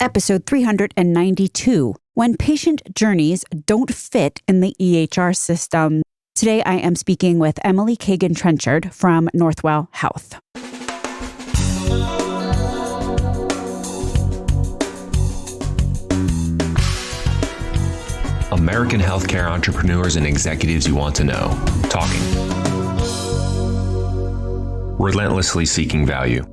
Episode 392, When Patient Journeys Don't Fit in the EHR System. Today I am speaking with Emily Kagan Trenchard from Northwell Health. American healthcare entrepreneurs and executives you want to know. Talking. Relentlessly seeking value.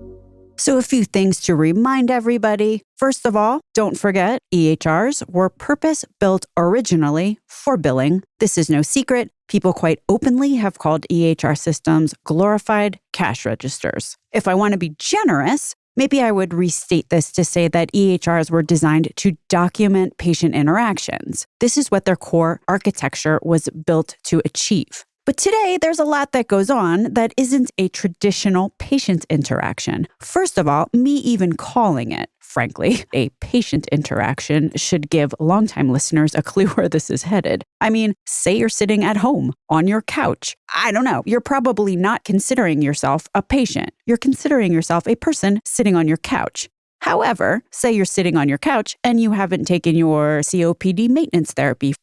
So a few things to remind everybody. First of all, don't forget EHRs were purpose-built originally for billing. This is no secret. People quite openly have called EHR systems glorified cash registers. If I want to be generous, maybe I would restate this to say that EHRs were designed to document patient interactions. This is what their core architecture was built to achieve. But today, there's a lot that goes on that isn't a traditional patient interaction. First of all, me even calling it, frankly, a patient interaction should give longtime listeners a clue where this is headed. I mean, say you're sitting at home on your couch. I don't know. You're probably not considering yourself a patient. You're considering yourself a person sitting on your couch. However, say you're sitting on your couch and you haven't taken your COPD maintenance therapy.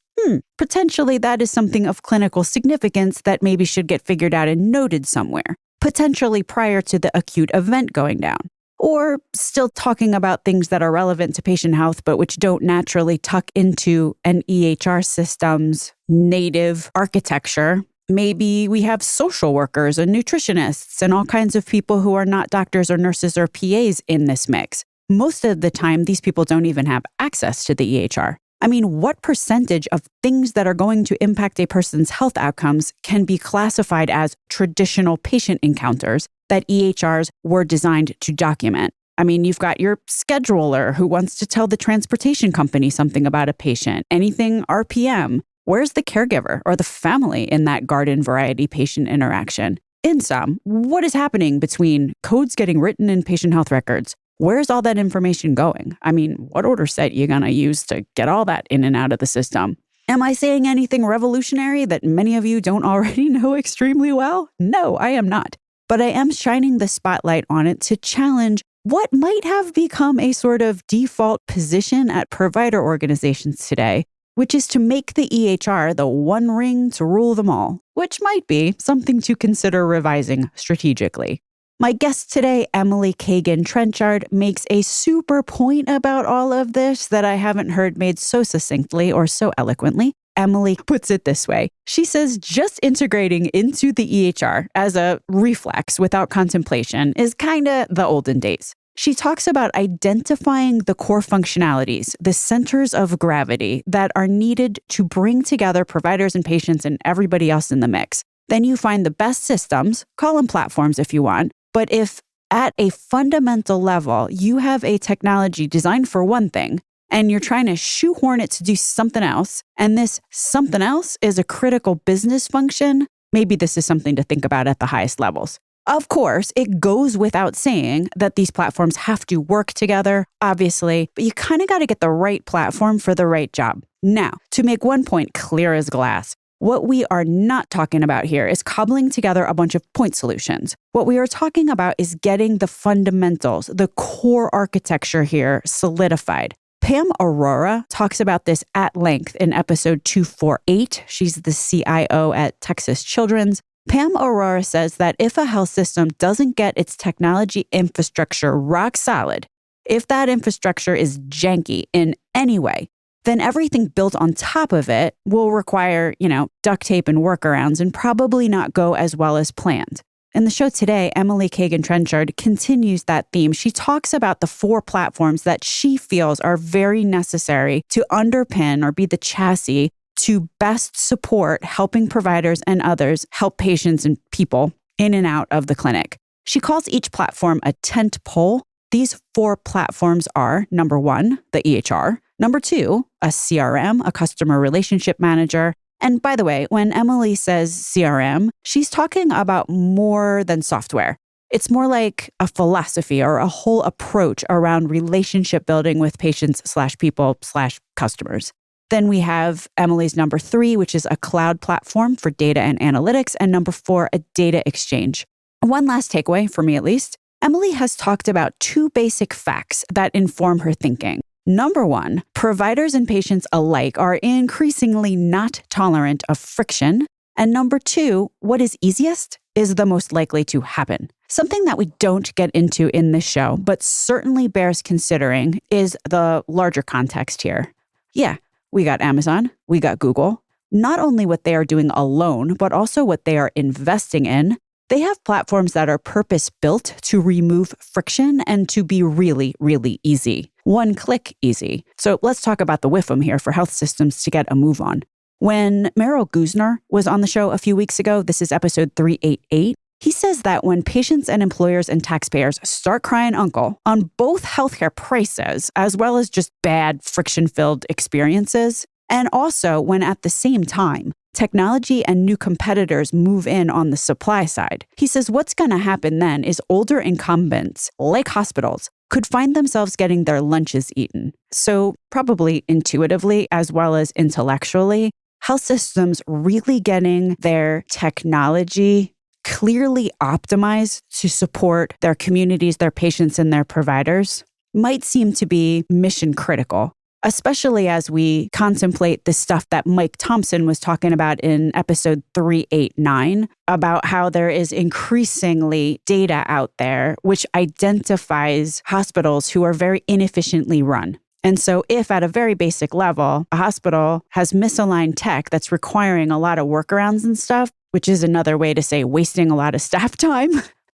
Potentially that is something of clinical significance that maybe should get figured out and noted somewhere, potentially prior to the acute event going down. Or still talking about things that are relevant to patient health, but which don't naturally tuck into an EHR system's native architecture. Maybe we have social workers and nutritionists and all kinds of people who are not doctors or nurses or PAs in this mix. Most of the time, these people don't even have access to the EHR. I mean, what percentage of things that are going to impact a person's health outcomes can be classified as traditional patient encounters that EHRs were designed to document? I mean, you've got your scheduler who wants to tell the transportation company something about a patient, anything RPM. Where's the caregiver or the family in that garden variety patient interaction? In sum, what is happening between codes getting written in patient health records? Where's all that information going? I mean, what order set you gonna use to get all that in and out of the system? Am I saying anything revolutionary that many of you don't already know extremely well? No, I am not. But I am shining the spotlight on it to challenge what might have become a sort of default position at provider organizations today, which is to make the EHR the one ring to rule them all, which might be something to consider revising strategically. My guest today, Emily Kagan Trenchard, makes a super point about all of this that I haven't heard made so succinctly or so eloquently. Emily puts it this way. She says just integrating into the EHR as a reflex without contemplation is kind of the olden days. She talks about identifying the core functionalities, the centers of gravity that are needed to bring together providers and patients and everybody else in the mix. Then you find the best systems, call them platforms if you want. But if at a fundamental level, you have a technology designed for one thing, and you're trying to shoehorn it to do something else, and this something else is a critical business function, maybe this is something to think about at the highest levels. Of course, it goes without saying that these platforms have to work together, obviously, but you kind of got to get the right platform for the right job. Now, to make one point clear as glass, what we are not talking about here is cobbling together a bunch of point solutions. What we are talking about is getting the fundamentals, the core architecture here solidified. Pam Aurora talks about this at length in episode 248. She's the CIO at Texas Children's. Pam Aurora says that if a health system doesn't get its technology infrastructure rock solid, if that infrastructure is janky in any way, then everything built on top of it will require, duct tape and workarounds and probably not go as well as planned. In the show today, Emily Kagan Trenchard continues that theme. She talks about the 4 platforms that she feels are very necessary to underpin or be the chassis to best support helping providers and others help patients and people in and out of the clinic. She calls each platform a tentpole. These 4 platforms are, number 1, the EHR, number 2, a CRM, a customer relationship manager. And by the way, when Emily says CRM, she's talking about more than software. It's more like a philosophy or a whole approach around relationship building with patients/people/customers. Then we have Emily's number 3, which is a cloud platform for data and analytics, and number 4, a data exchange. One last takeaway, for me at least, Emily has talked about 2 basic facts that inform her thinking. Number one, providers and patients alike are increasingly not tolerant of friction. And number two, what is easiest is the most likely to happen. Something that we don't get into in this show, but certainly bears considering, is the larger context here. Yeah, we got Amazon, we got Google. Not only what they are doing alone, but also what they are investing in. They have platforms that are purpose-built to remove friction and to be really, really easy. One-click easy. So let's talk about the WIFM here for health systems to get a move on. When Meryl Guzner was on the show a few weeks ago, this is episode 388, he says that when patients and employers and taxpayers start crying uncle on both healthcare prices, as well as just bad friction-filled experiences, and also when at the same time, technology and new competitors move in on the supply side, he says what's going to happen then is older incumbents, like hospitals, could find themselves getting their lunches eaten. So probably intuitively as well as intellectually, health systems really getting their technology clearly optimized to support their communities, their patients, and their providers might seem to be mission critical, especially as we contemplate the stuff that Mike Thompson was talking about in episode 389 about how there is increasingly data out there which identifies hospitals who are very inefficiently run. And so if at a very basic level, a hospital has misaligned tech that's requiring a lot of workarounds and stuff, which is another way to say wasting a lot of staff time,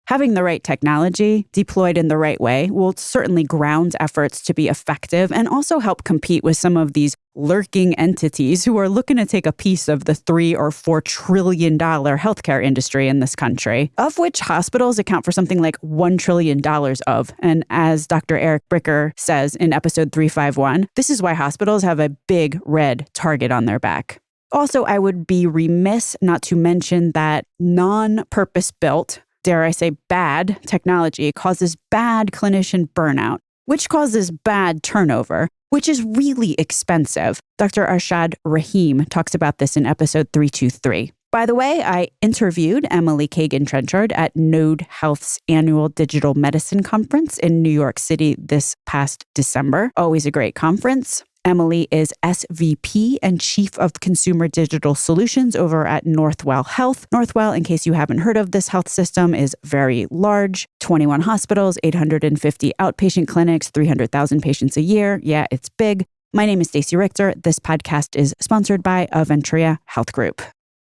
having the right technology deployed in the right way will certainly ground efforts to be effective and also help compete with some of these lurking entities who are looking to take a piece of the $3 or $4 trillion healthcare industry in this country, of which hospitals account for something like $1 trillion of. And as Dr. Eric Bricker says in episode 351, this is why hospitals have a big red target on their back. Also, I would be remiss not to mention that non-purpose-built, dare I say bad technology causes bad clinician burnout, which causes bad turnover, which is really expensive. Dr. Arshad Rahim talks about this in episode 323. By the way, I interviewed Emily Kagan Trenchard at Node Health's annual Digital Medicine Conference in New York City this past December. Always a great conference. Emily is SVP and Chief of Consumer Digital Solutions over at Northwell Health. Northwell, in case you haven't heard of this health system, is very large. 21 hospitals, 850 outpatient clinics, 300,000 patients a year. Yeah, it's big. My name is Stacey Richter. This podcast is sponsored by Aventria Health Group.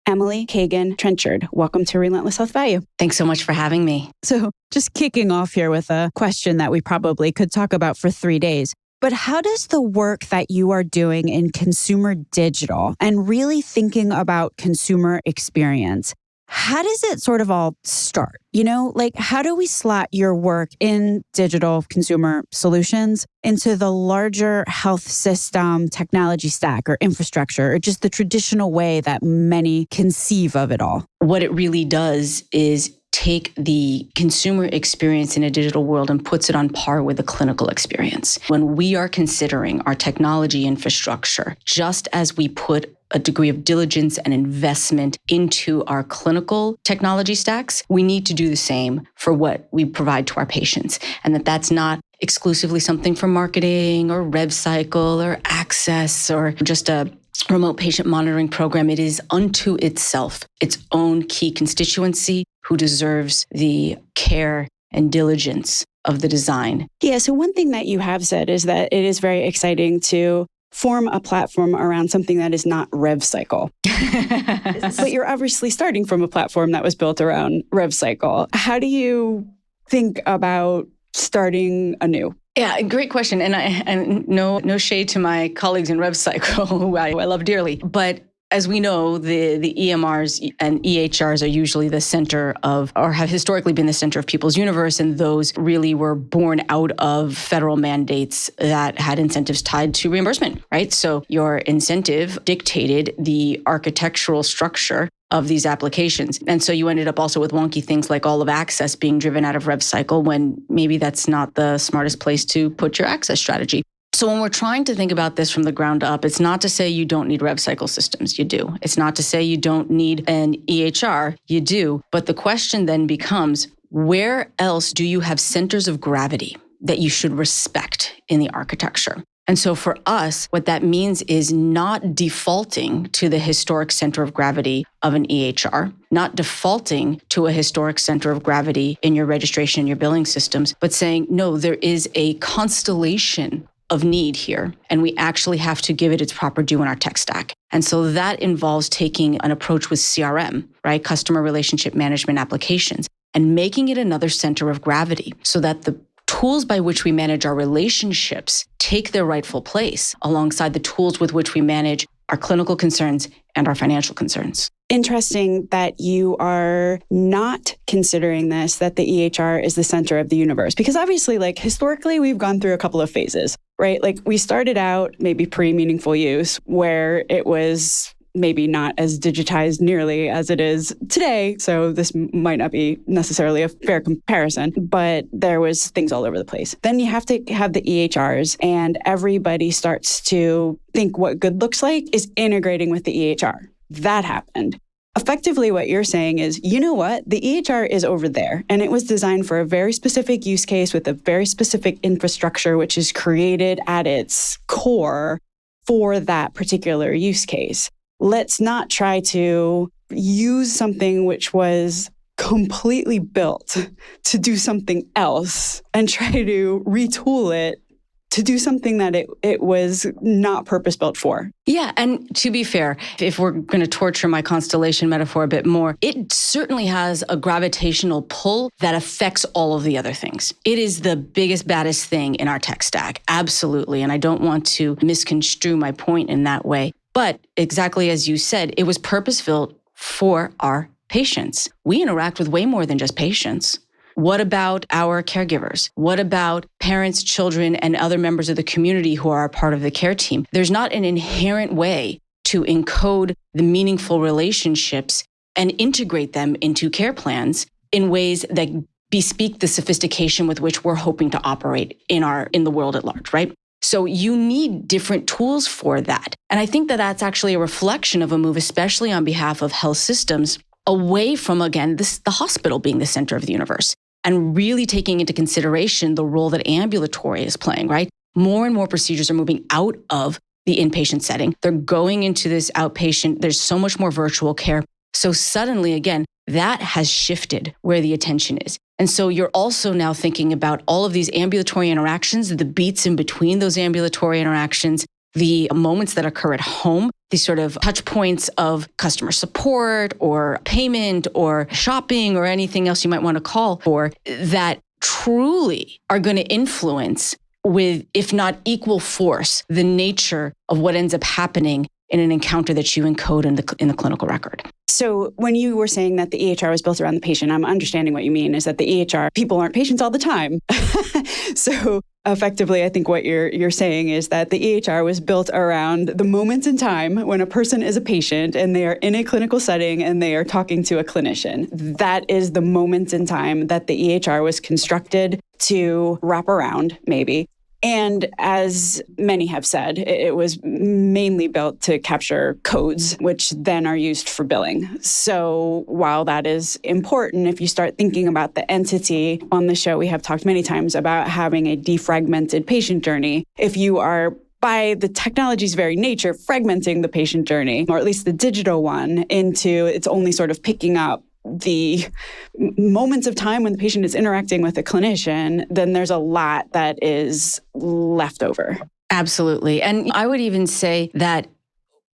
Emily Kagan Trenchard, welcome to Relentless Health Value. Thanks so much for having me. So just kicking off here with a question that we probably could talk about for 3 days. But how does the work that you are doing in consumer digital and really thinking about consumer experience, how does it sort of all start? You know, like how do we slot your work in digital consumer solutions into the larger health system technology stack or infrastructure or just the traditional way that many conceive of it all? What it really does is take the consumer experience in a digital world and puts it on par with the clinical experience. When we are considering our technology infrastructure, just as we put a degree of diligence and investment into our clinical technology stacks, we need to do the same for what we provide to our patients. And that's not exclusively something for marketing or rev cycle or access or just a remote patient monitoring program. It is unto itself its own key constituency who deserves the care and diligence of the design. Yeah, so one thing that you have said is that it is very exciting to form a platform around something that is not rev cycle. But you're obviously starting from a platform that was built around rev cycle. How do you think about starting anew? Yeah, great question. And no shade to my colleagues in RevCycle, who I love dearly. But as we know, the EMRs and EHRs are usually the center of, or have historically been the center of people's universe. And those really were born out of federal mandates that had incentives tied to reimbursement, right? So your incentive dictated the architectural structure of these applications. And so you ended up also with wonky things like all of access being driven out of RevCycle when maybe that's not the smartest place to put your access strategy. So when we're trying to think about this from the ground up, it's not to say you don't need RevCycle systems. You do. It's not to say you don't need an EHR. You do. But the question then becomes, where else do you have centers of gravity that you should respect in the architecture? And so for us, what that means is not defaulting to the historic center of gravity of an EHR, not defaulting to a historic center of gravity in your registration and your billing systems, but saying, no, there is a constellation of need here, and we actually have to give it its proper due in our tech stack. And so that involves taking an approach with CRM, right? Customer relationship management applications, and making it another center of gravity so that the tools by which we manage our relationships take their rightful place alongside the tools with which we manage our clinical concerns and our financial concerns. Interesting that you are not considering this, that the EHR is the center of the universe. Because obviously, like historically, we've gone through a couple of phases, right? Like we started out maybe pre-meaningful use where it was maybe not as digitized nearly as it is today. So this might not be necessarily a fair comparison, but there was things all over the place. Then you have to have the EHRs, and everybody starts to think what good looks like is integrating with the EHR. That happened. Effectively, what you're saying is, you know what? The EHR is over there, and it was designed for a very specific use case with a very specific infrastructure, which is created at its core for that particular use case. Let's not try to use something which was completely built to do something else and try to retool it to do something that it was not purpose-built for. Yeah, and to be fair, if we're going to torture my constellation metaphor a bit more, it certainly has a gravitational pull that affects all of the other things. It is the biggest, baddest thing in our tech stack, absolutely. And I don't want to misconstrue my point in that way. But exactly as you said, it was purpose-built for our patients. We interact with way more than just patients. What about our caregivers? What about parents, children, and other members of the community who are a part of the care team? There's not an inherent way to encode the meaningful relationships and integrate them into care plans in ways that bespeak the sophistication with which we're hoping to operate in the world at large, right? So you need different tools for that. And I think that that's actually a reflection of a move, especially on behalf of health systems, away from, again, the hospital being the center of the universe and really taking into consideration the role that ambulatory is playing, right? More and more procedures are moving out of the inpatient setting. They're going into this outpatient. There's so much more virtual care. So suddenly, again, that has shifted where the attention is. And so you're also now thinking about all of these ambulatory interactions, the beats in between those ambulatory interactions, the moments that occur at home, these sort of touch points of customer support or payment or shopping or anything else you might want to call for that truly are going to influence with, if not equal force, the nature of what ends up happening in an encounter that you encode in the clinical record. So when you were saying that the EHR was built around the patient, I'm understanding what you mean is that the EHR, people aren't patients all the time. So effectively, I think what you're saying is that the EHR was built around the moments in time when a person is a patient and they are in a clinical setting and they are talking to a clinician. That is the moments in time that the EHR was constructed to wrap around, maybe. And as many have said, it was mainly built to capture codes, which then are used for billing. So while that is important, if you start thinking about the entity on the show, we have talked many times about having a defragmented patient journey. If you are, by the technology's very nature, fragmenting the patient journey, or at least the digital one, into it's only sort of picking up the moments of time when the patient is interacting with a clinician, then there's a lot that is left over. Absolutely. And I would even say that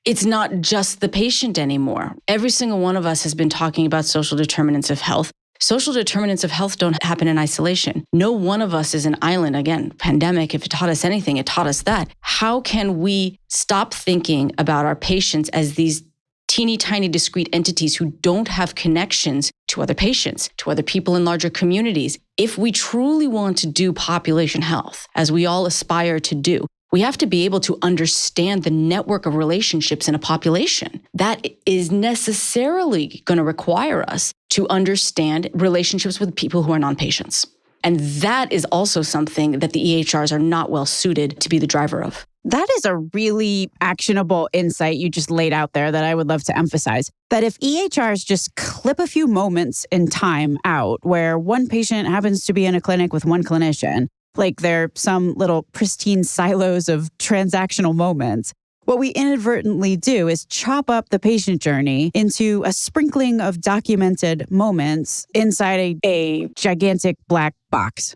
it's not just the patient anymore. Every single one of us has been talking about social determinants of health. Social determinants of health don't happen in isolation. No one of us is an island. Again, pandemic, if it taught us anything, it taught us that. How can we stop thinking about our patients as these teeny tiny discrete entities who don't have connections to other patients, to other people in larger communities? If we truly want to do population health, as we all aspire to do, we have to be able to understand the network of relationships in a population. That is necessarily going to require us to understand relationships with people who are non-patients. And that is also something that the EHRs are not well suited to be the driver of. That is a really actionable insight you just laid out there that I would love to emphasize. That if EHRs just clip a few moments in time out where one patient happens to be in a clinic with one clinician, like they're some little pristine silos of transactional moments. What we inadvertently do is chop up the patient journey into a sprinkling of documented moments inside a gigantic black box.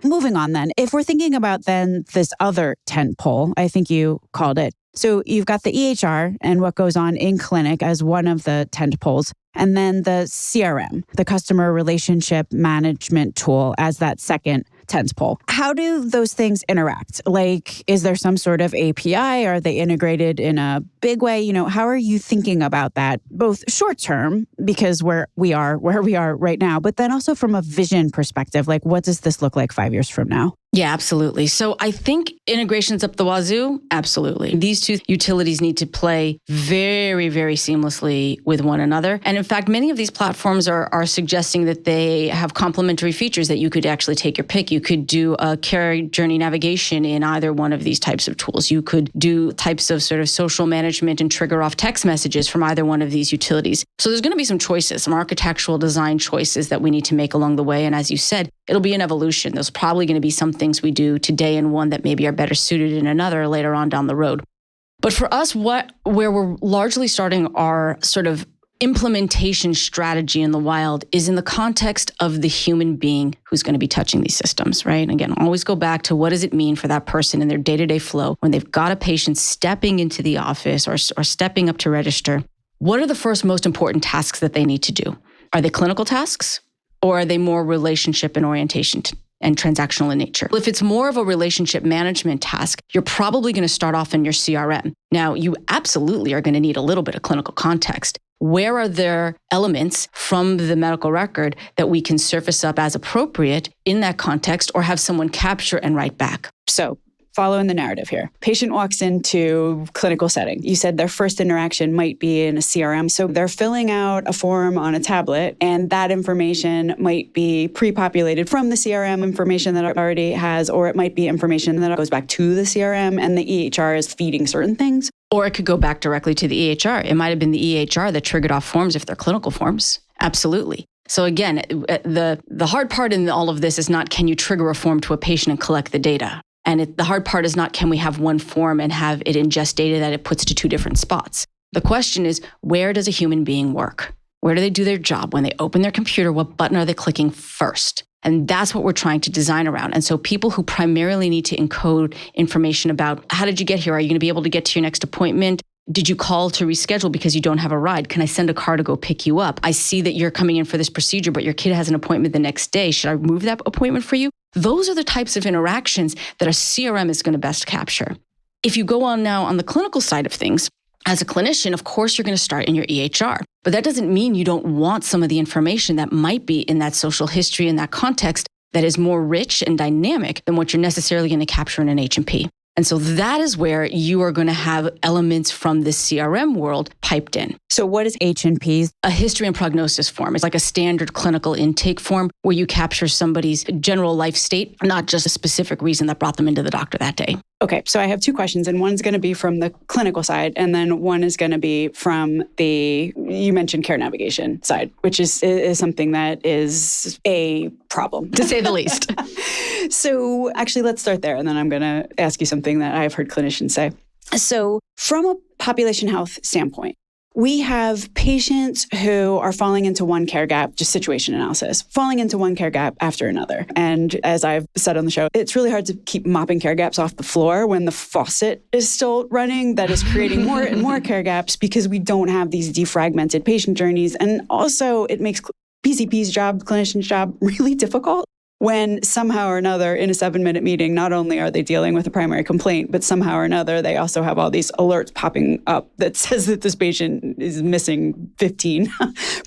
Moving on then, if we're thinking about then this other tentpole, I think you called it. So you've got the EHR and what goes on in clinic as one of the tentpoles, and then the CRM, the customer relationship management tool, as that second tentpole. How do those things interact? Like, is there some sort of API? Are they integrated in a big way? You know, how are you thinking about that, both short term, because where we are right now, but then also from a vision perspective, like what does this look like 5 years from now? Yeah, absolutely. So I think integrations up the wazoo, absolutely. These two utilities need to play very, very seamlessly with one another. And in fact, many of these platforms are suggesting that they have complementary features that you could actually take your pick. You could do a care journey navigation in either one of these types of tools. You could do types of sort of social management and trigger off text messages from either one of these utilities. So there's going to be some choices, some architectural design choices that we need to make along the way. And as you said, it'll be an evolution. There's probably going to be some things we do today in one that maybe are better suited in another later on down the road. But for us, where we're largely starting our sort of implementation strategy in the wild is in the context of the human being who's going to be touching these systems, right? And again, always go back to what does it mean for that person in their day-to-day flow when they've got a patient stepping into the office or stepping up to register. What are the first most important tasks that they need to do? Are they clinical tasks? Or are they more relationship and orientation and transactional in nature? If it's more of a relationship management task, you're probably going to start off in your CRM. Now, you absolutely are going to need a little bit of clinical context. Where are there elements from the medical record that we can surface up as appropriate in that context or have someone capture and write back? So, following the narrative here. Patient walks into clinical setting. You said their first interaction might be in a CRM. So they're filling out a form on a tablet, and that information might be pre-populated from the CRM information that it already has, or it might be information that goes back to the CRM, and the EHR is feeding certain things. Or it could go back directly to the EHR. It might have been the EHR that triggered off forms if they're clinical forms. Absolutely. So again, the hard part in all of this is not can you trigger a form to a patient and collect the data? And the hard part is not can we have one form and have it ingest data that it puts to two different spots. The question is, where does a human being work? Where do they do their job? When they open their computer, what button are they clicking first? And that's what we're trying to design around. And so people who primarily need to encode information about how did you get here? Are you going to be able to get to your next appointment? Did you call to reschedule because you don't have a ride? Can I send a car to go pick you up? I see that you're coming in for this procedure, but your kid has an appointment the next day. Should I move that appointment for you? Those are the types of interactions that a CRM is going to best capture. If you go on now on the clinical side of things, as a clinician, of course, you're going to start in your EHR. But that doesn't mean you don't want some of the information that might be in that social history, in that context, that is more rich and dynamic than what you're necessarily going to capture in an H&P. And so that is where you are going to have elements from the CRM world piped in. So what is H&P? A history and prognosis form. It's like a standard clinical intake form where you capture somebody's general life state, not just a specific reason that brought them into the doctor that day. Okay, so I have two questions, and one's going to be from the clinical side, and then one is going to be from the, you mentioned care navigation side, which is something that is a problem, to say the least. So actually, let's start there, and then I'm going to ask you something that I've heard clinicians say. So from a population health standpoint, we have patients who are falling into one care gap, just situation analysis, falling into one care gap after another. And as I've said on the show, it's really hard to keep mopping care gaps off the floor when the faucet is still running. That is creating more and more care gaps because we don't have these defragmented patient journeys. And also it makes PCP's job, clinician's job, really difficult when somehow or another in a 7-minute meeting, not only are they dealing with a primary complaint, but somehow or another, they also have all these alerts popping up that says that this patient is missing 15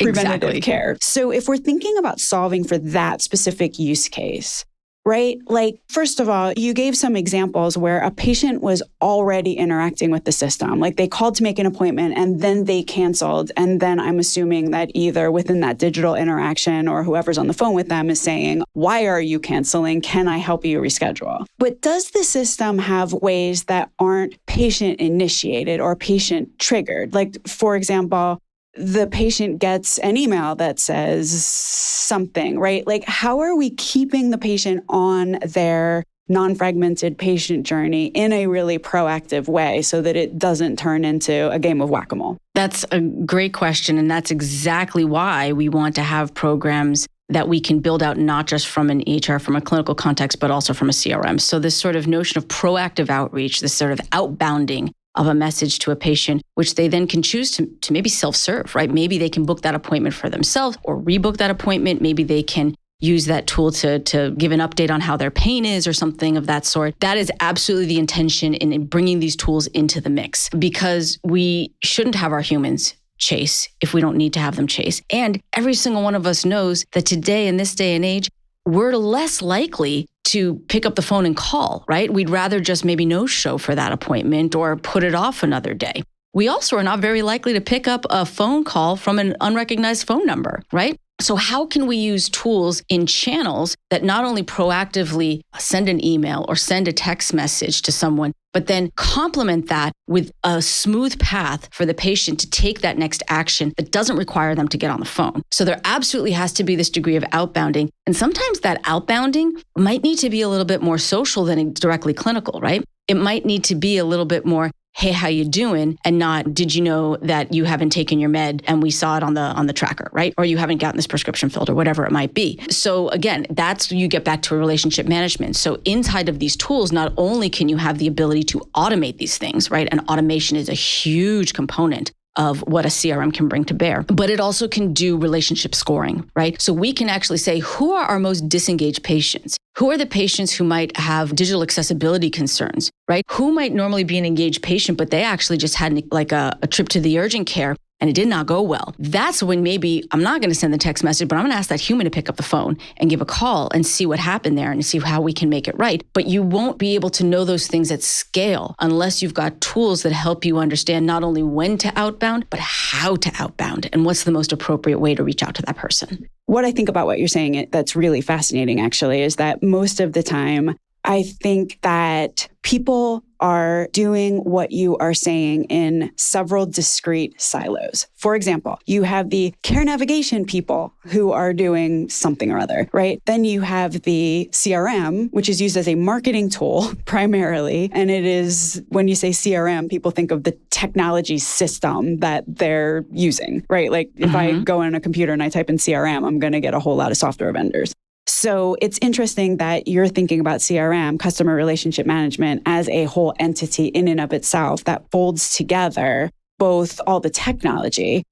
preventative care. So if we're thinking about solving for that specific use case, right? Like, first of all, you gave some examples where a patient was already interacting with the system. Like they called to make an appointment and then they canceled. And then I'm assuming that either within that digital interaction or whoever's on the phone with them is saying, why are you canceling? Can I help you reschedule? But does the system have ways that aren't patient initiated or patient triggered? Like, for example, the patient gets an email that says something, right? Like, how are we keeping the patient on their non-fragmented patient journey in a really proactive way so that it doesn't turn into a game of whack-a-mole? That's a great question. And that's exactly why we want to have programs that we can build out not just from an EHR, from a clinical context, but also from a CRM. So this sort of notion of proactive outreach, this sort of outbounding of a message to a patient, which they then can choose to maybe self-serve, right? Maybe they can book that appointment for themselves or rebook that appointment. Maybe they can use that tool to give an update on how their pain is or something of that sort. That is absolutely the intention in bringing these tools into the mix, because we shouldn't have our humans chase if we don't need to have them chase. And every single one of us knows that today, in this day and age, we're less likely to pick up the phone and call, right? We'd rather just maybe no show for that appointment or put it off another day. We also are not very likely to pick up a phone call from an unrecognized phone number, right? So how can we use tools in channels that not only proactively send an email or send a text message to someone, but then complement that with a smooth path for the patient to take that next action that doesn't require them to get on the phone? So there absolutely has to be this degree of outbounding. And sometimes that outbounding might need to be a little bit more social than directly clinical, right? It might need to be a little bit more, hey, how you doing? And not, did you know that you haven't taken your med and we saw it on the tracker, right? Or you haven't gotten this prescription filled or whatever it might be. So again, that's, you get back to relationship management. So inside of these tools, not only can you have the ability to automate these things, right? And automation is a huge component of what a CRM can bring to bear, but it also can do relationship scoring, right? So we can actually say, who are our most disengaged patients? Who are the patients who might have digital accessibility concerns, right? Who might normally be an engaged patient, but they actually just had like a trip to the urgent care and it did not go well. That's when maybe I'm not going to send the text message, but I'm going to ask that human to pick up the phone and give a call and see what happened there and see how we can make it right. But you won't be able to know those things at scale unless you've got tools that help you understand not only when to outbound, but how to outbound and what's the most appropriate way to reach out to that person. What I think about what you're saying that's really fascinating, actually, is that most of the time, I think that people are doing what you are saying in several discrete silos. For example, you have the care navigation people who are doing something or other, right? Then you have the CRM, which is used as a marketing tool primarily. And it is, when you say CRM, people think of the technology system that they're using, right? Like if I go on a computer and I type in CRM, I'm going to get a whole lot of software vendors. So it's interesting that you're thinking about CRM, customer relationship management, as a whole entity in and of itself that folds together both all the technology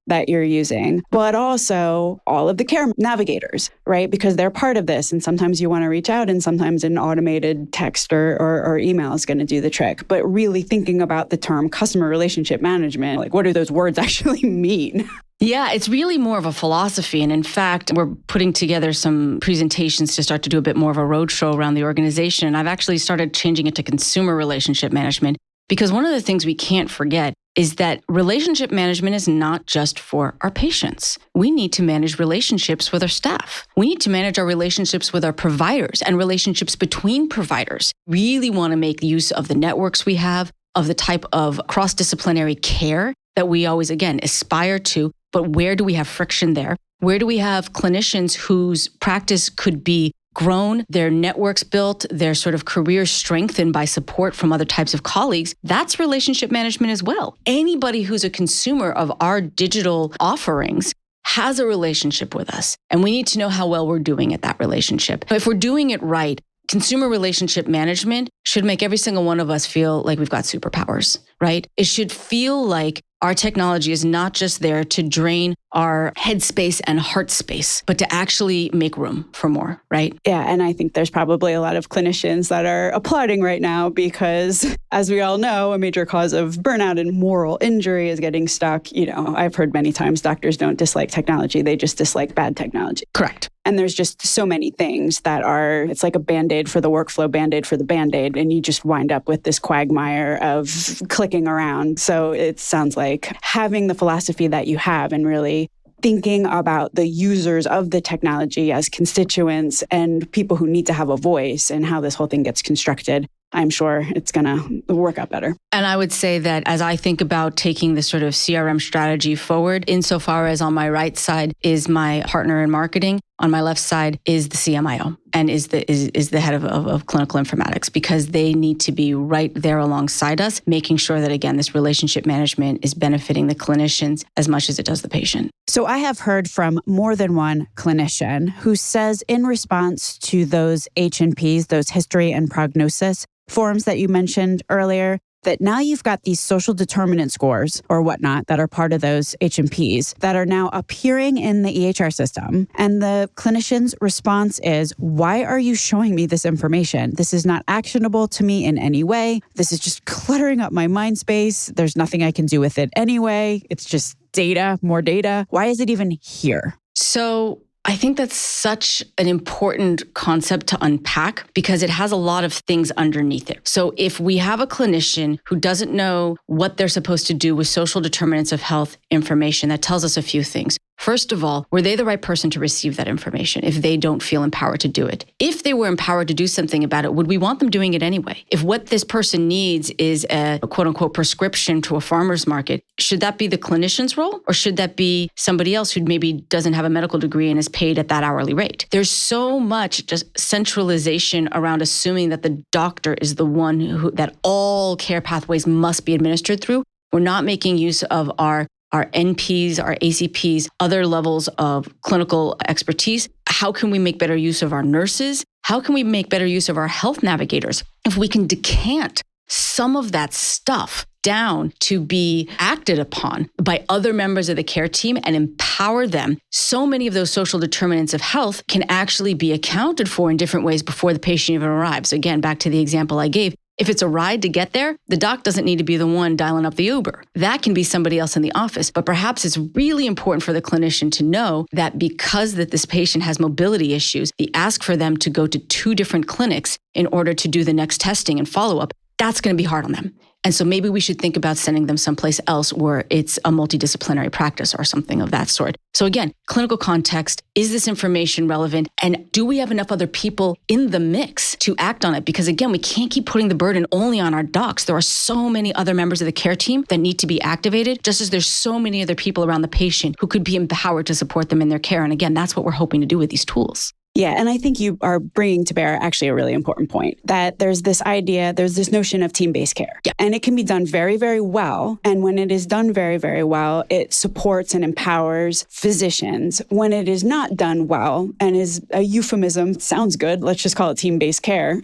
that you're using, but also all of the care navigators, right? Because they're part of this. And sometimes you want to reach out and sometimes an automated text or email is going to do the trick. But really thinking about the term customer relationship management, like what do those words actually mean? Yeah, it's really more of a philosophy. And in fact, we're putting together some presentations to start to do a bit more of a roadshow around the organization. And I've actually started changing it to consumer relationship management, because one of the things we can't forget is that relationship management is not just for our patients. We need to manage relationships with our staff. We need to manage our relationships with our providers and relationships between providers. Really want to make use of the networks we have, of the type of cross-disciplinary care that we always, again, aspire to. But where do we have friction there? Where do we have clinicians whose practice could be grown, their networks built, their sort of careers strengthened by support from other types of colleagues? That's relationship management as well. Anybody who's a consumer of our digital offerings has a relationship with us. And we need to know how well we're doing at that relationship. If we're doing it right, consumer relationship management should make every single one of us feel like we've got superpowers, right? It should feel like our technology is not just there to drain our headspace and heart space, but to actually make room for more, right? Yeah, and I think there's probably a lot of clinicians that are applauding right now because, as we all know, a major cause of burnout and moral injury is getting stuck. You know, I've heard many times doctors don't dislike technology, they just dislike bad technology. Correct. And there's just so many things that are, it's like a Band-Aid for the workflow, Band-Aid for the Band-Aid, and you just wind up with this quagmire of clicking around. So it sounds like having the philosophy that you have and really thinking about the users of the technology as constituents and people who need to have a voice and how this whole thing gets constructed. I'm sure it's going to work out better. And I would say that as I think about taking this sort of CRM strategy forward, insofar as on my right side is my partner in marketing, on my left side is the CMIO and is the head of clinical informatics, because they need to be right there alongside us, making sure that, again, this relationship management is benefiting the clinicians as much as it does the patient. So I have heard from more than one clinician who says in response to those H&Ps, those history and prognosis forms that you mentioned earlier, that now you've got these social determinant scores or whatnot that are part of those H&Ps that are now appearing in the EHR system. And the clinician's response is, why are you showing me this information? This is not actionable to me in any way. This is just cluttering up my mind space. There's nothing I can do with it anyway. It's just data, more data. Why is it even here? So I think that's such an important concept to unpack because it has a lot of things underneath it. So if we have a clinician who doesn't know what they're supposed to do with social determinants of health information, that tells us a few things. First of all, were they the right person to receive that information if they don't feel empowered to do it? If they were empowered to do something about it, would we want them doing it anyway? If what this person needs is a quote unquote prescription to a farmer's market, should that be the clinician's role? Or should that be somebody else who maybe doesn't have a medical degree and is paid at that hourly rate? There's so much just centralization around assuming that the doctor is the one that all care pathways must be administered through. We're not making use of our NPs, our ACPs, other levels of clinical expertise. How can we make better use of our nurses? How can we make better use of our health navigators? If we can decant some of that stuff down to be acted upon by other members of the care team and empower them, so many of those social determinants of health can actually be accounted for in different ways before the patient even arrives. Again, back to the example I gave. If it's a ride to get there, the doc doesn't need to be the one dialing up the Uber. That can be somebody else in the office. But perhaps it's really important for the clinician to know that because that this patient has mobility issues, the ask for them to go to 2 different clinics in order to do the next testing and follow-up, that's going to be hard on them. And so maybe we should think about sending them someplace else where it's a multidisciplinary practice or something of that sort. So again, clinical context, is this information relevant? And do we have enough other people in the mix to act on it? Because again, we can't keep putting the burden only on our docs. There are so many other members of the care team that need to be activated, just as there's so many other people around the patient who could be empowered to support them in their care. And again, that's what we're hoping to do with these tools. Yeah, and I think you are bringing to bear actually a really important point, that there's this notion of team-based care. Yeah. And it can be done very, very well. And when it is done very, very well, it supports and empowers physicians. When it is not done well and is a euphemism, sounds good, let's just call it team-based care, and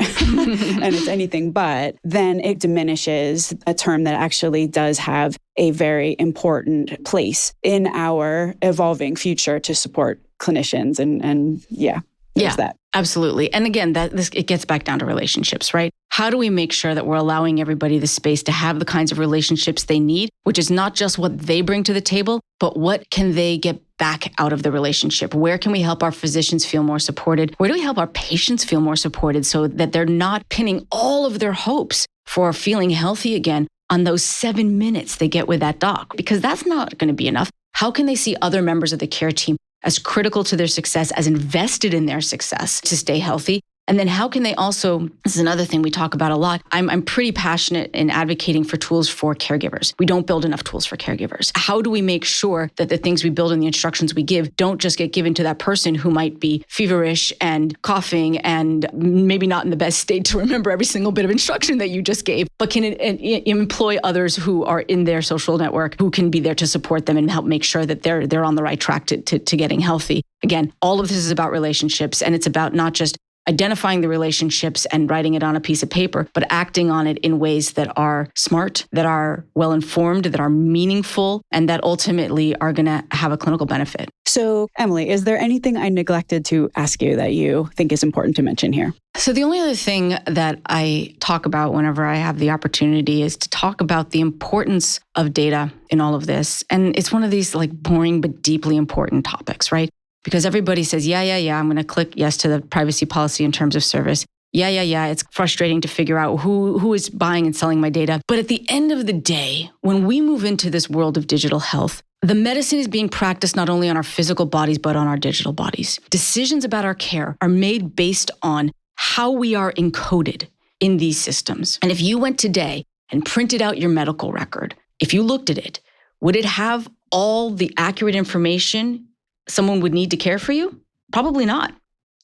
it's anything but, then it diminishes a term that actually does have a very important place in our evolving future to support clinicians. And yeah. There's that. Absolutely. And again, it gets back down to relationships, right? How do we make sure that we're allowing everybody the space to have the kinds of relationships they need, which is not just what they bring to the table, but what can they get back out of the relationship? Where can we help our physicians feel more supported? Where do we help our patients feel more supported so that they're not pinning all of their hopes for feeling healthy again on those 7 minutes they get with that doc? Because that's not going to be enough. How can they see other members of the care team as critical to their success, as invested in their success to stay healthy? And then how can they also, this is another thing we talk about a lot, I'm pretty passionate in advocating for tools for caregivers. We don't build enough tools for caregivers. How do we make sure that the things we build and the instructions we give don't just get given to that person who might be feverish and coughing and maybe not in the best state to remember every single bit of instruction that you just gave, but can employ others who are in their social network who can be there to support them and help make sure that they're on the right track to getting healthy. Again, all of this is about relationships, and it's about not just identifying the relationships and writing it on a piece of paper, but acting on it in ways that are smart, that are well-informed, that are meaningful, and that ultimately are going to have a clinical benefit. So, Emily, is there anything I neglected to ask you that you think is important to mention here? So the only other thing that I talk about whenever I have the opportunity is to talk about the importance of data in all of this. And it's one of these like boring but deeply important topics, right? Because everybody says, yeah, I'm going to click yes to the privacy policy in terms of service. Yeah. It's frustrating to figure out who is buying and selling my data. But at the end of the day, when we move into this world of digital health, the medicine is being practiced not only on our physical bodies, but on our digital bodies. Decisions about our care are made based on how we are encoded in these systems. And if you went today and printed out your medical record, if you looked at it, would it have all the accurate information someone would need to care for you? Probably not.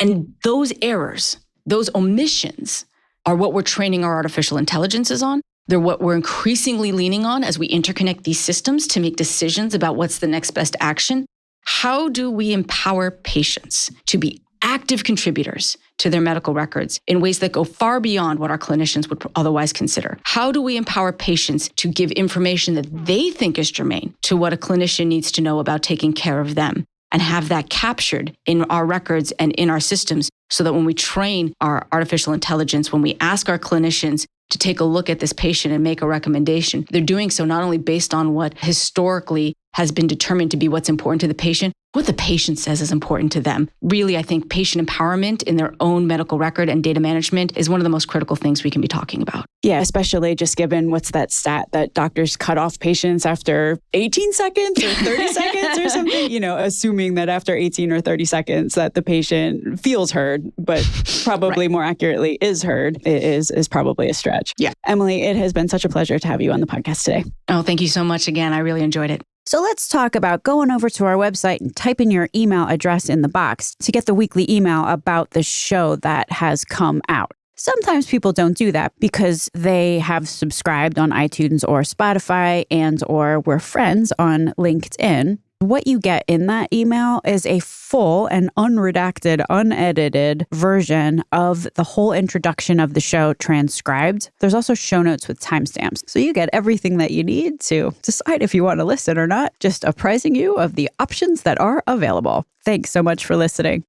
And those errors, those omissions are what we're training our artificial intelligences on. They're what we're increasingly leaning on as we interconnect these systems to make decisions about what's the next best action. How do we empower patients to be active contributors to their medical records in ways that go far beyond what our clinicians would otherwise consider? How do we empower patients to give information that they think is germane to what a clinician needs to know about taking care of them and have that captured in our records and in our systems so that when we train our artificial intelligence, when we ask our clinicians to take a look at this patient and make a recommendation, they're doing so not only based on what historically has been determined to be what's important to the patient, what the patient says is important to them. Really, I think patient empowerment in their own medical record and data management is one of the most critical things we can be talking about. Yeah, especially just given what's that stat that doctors cut off patients after 18 seconds or 30 seconds or something, assuming that after 18 or 30 seconds that the patient feels heard, but probably more accurately is heard is probably a stretch. Yeah. Emily, it has been such a pleasure to have you on the podcast today. Oh, thank you so much again. I really enjoyed it. So let's talk about going over to our website and typing your email address in the box to get the weekly email about the show that has come out. Sometimes people don't do that because they have subscribed on iTunes or Spotify or we're friends on LinkedIn. What you get in that email is a full and unredacted, unedited version of the whole introduction of the show transcribed. There's also show notes with timestamps. So you get everything that you need to decide if you want to listen or not, just apprising you of the options that are available. Thanks so much for listening.